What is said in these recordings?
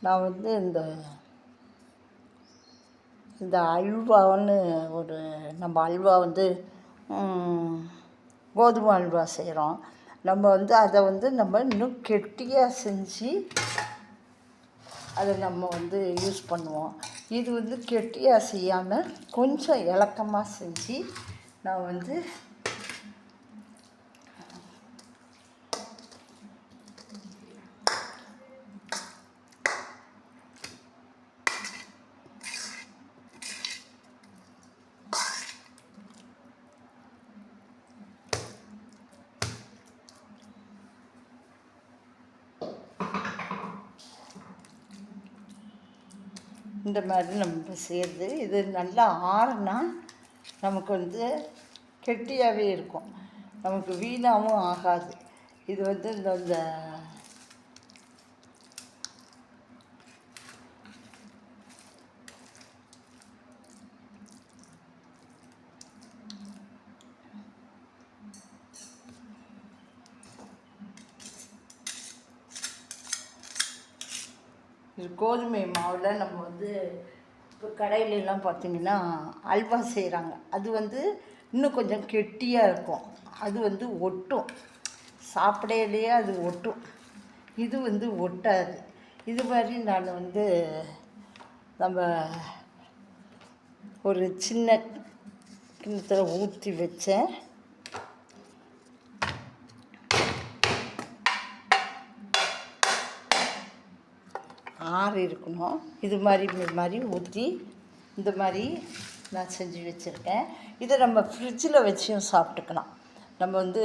நான் வந்து இந்த அல்வான்னு நம்ம அல்வா வந்து கோதுமை அல்வா செய்கிறோம். நம்ம வந்து அதை வந்து நம்ம இன்னும் கெட்டியாக செஞ்சு அதை நம்ம வந்து யூஸ் பண்ணுவோம். இது வந்து கெட்டியாக செய்யாமல் கொஞ்சம் இலக்கமாக செஞ்சு நான் வந்து இந்த மாதிரி நம்ம செய்கிறது. இது நல்லா ஆறுனா நமக்கு வந்து கெட்டியாகவே இருக்கும், நமக்கு வீணாகவும் ஆகாது. இது வந்து இந்த இது கோதுமை மாவில் நம்ம வந்து இப்போ கடையிலலாம் பார்த்திங்கன்னா அல்வா செய்கிறாங்க. அது வந்து இன்னும் கொஞ்சம் கெட்டியாக இருக்கும், அது வந்து ஒட்டும், சாப்பிடையிலேயே அது ஒட்டும். இது வந்து ஒட்டாது. இது மாதிரி நான் வந்து நம்ம ஒரு சின்ன கிண்ணத்தில் ஊற்றி வச்சேன். ஆறு இருக்கணும். இது மாதிரி ஊற்றி இந்த மாதிரி நான் செஞ்சு வச்சுருக்கேன். இதை நம்ம ஃப்ரிட்ஜில் வச்சும் சாப்பிட்டுக்கலாம். நம்ம வந்து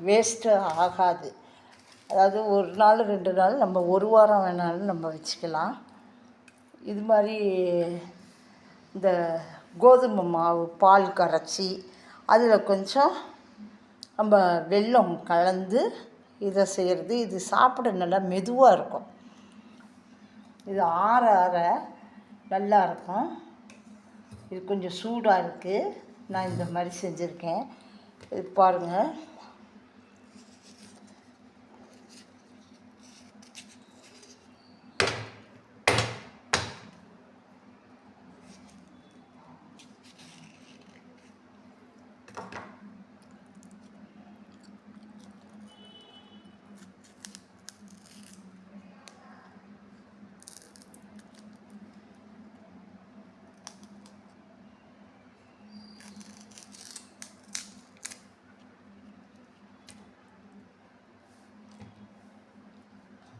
வேஸ்ட்டு ஆகாது. அதாவது ஒரு நாள் 2 நாள், நம்ம ஒரு வாரம் வேணாலும் நம்ம வச்சுக்கலாம். இது மாதிரி இந்த கோதுமை மாவு பால் கரைச்சி அதில் கொஞ்சம் நம்ம வெல்லம் கலந்து இதை செய்கிறது. இது சாப்பிட நல்லா மெதுவாக இருக்கும். இது ஆற நல்லா இருக்கும். இது கொஞ்சம் சூடாக இருக்குது. நான் இந்த மாதிரி செஞ்சுருக்கேன். இது பாருங்கள்.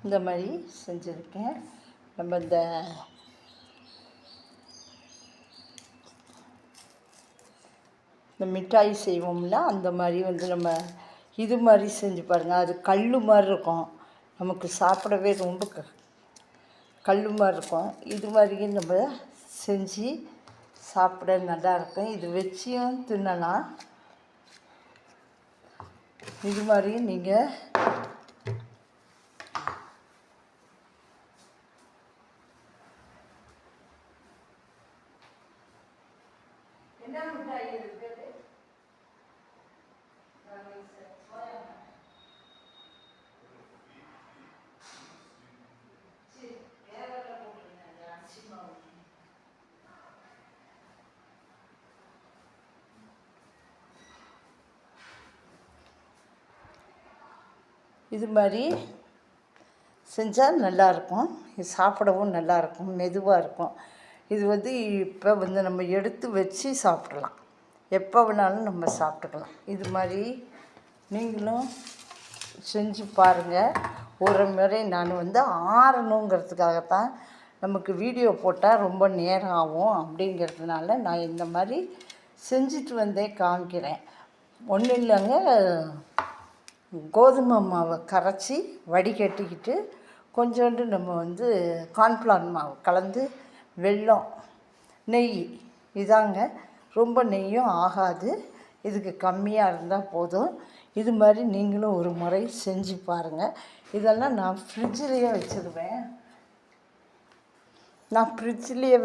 இந்த மாதிரி செஞ்சுருக்கேன். நம்ம இந்த மிட்டாய் செய்வோம்ல, அந்த மாதிரி வந்து நம்ம இது மாதிரி செஞ்சு பாருங்கள். அது கல் மாதிரி இருக்கும், நமக்கு சாப்பிடவே ரொம்ப கல் மாதிரி இருக்கும். இது மாதிரியும் நம்ம செஞ்சு சாப்பிட நல்லாயிருக்கும். இது வச்சியும் தின்னலாம். இது மாதிரியும் நீங்கள் என்ன மிட்டாய் இருக்குது? இது மாதிரி செஞ்சால் நல்லாயிருக்கும். இது சாப்பிடவும் நல்லாயிருக்கும், மெதுவாக இருக்கும். இது வந்து இப்போ வந்து நம்ம எடுத்து வச்சு சாப்பிடலாம், எப்போ வேணாலும் நம்ம சாப்பிட்டுக்கலாம். இது மாதிரி நீங்களும் செஞ்சு பாருங்கள். ஒரு முறை நான் வந்து ஆறணுங்கிறதுக்காகத்தான், நமக்கு வீடியோ போட்டால் ரொம்ப நேரம் ஆகும் அப்படிங்கிறதுனால நான் இந்த மாதிரி செஞ்சுட்டு வந்தே காமிக்கிறேன். ஒன்றும் இல்லைங்க, கோதுமை மாவை கரைச்சி வடிகட்டிக்கிட்டு கொஞ்சோண்டு நம்ம வந்து கார்ன்ஃப்ளவர் மாவு கலந்து வெல்லம் நெய், இதாங்க. ரொம்ப நெய்யும் ஆகாது, இதுக்கு கம்மியாக இருந்தால் போதும். இது மாதிரி நீங்களும் ஒரு முறை செஞ்சு பாருங்கள். இதெல்லாம் நான் ஃப்ரிட்ஜிலேயே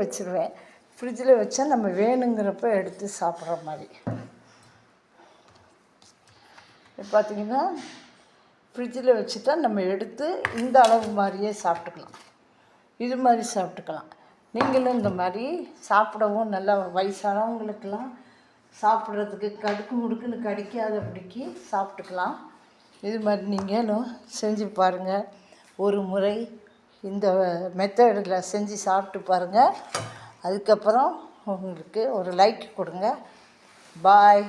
வச்சுருவேன். ஃப்ரிட்ஜில் வச்சா நம்ம வேணுங்கிறப்ப எடுத்து சாப்பிட்ற மாதிரி. பார்த்திங்கன்னா ஃப்ரிட்ஜில் வச்சுட்டா நம்ம எடுத்து இந்த அளவு மாதிரியே சாப்பிட்டுக்கலாம். இது மாதிரி சாப்பிட்டுக்கலாம். நீங்களும் இந்த மாதிரி சாப்பிடவும் நல்லா வயசானவங்களுக்கெல்லாம் சாப்பிட்றதுக்கு கடுக்கு முடுக்குன்னு கடிக்காதபடிக்கு சாப்பிட்டுக்கலாம். இது மாதிரி நீங்களும் செஞ்சு பாருங்கள். ஒரு முறை இந்த மெத்தடில் செஞ்சு சாப்பிட்டு பாருங்கள். அதுக்கப்புறம் உங்களுக்கு ஒரு லைக் கொடுங்க. பாய்.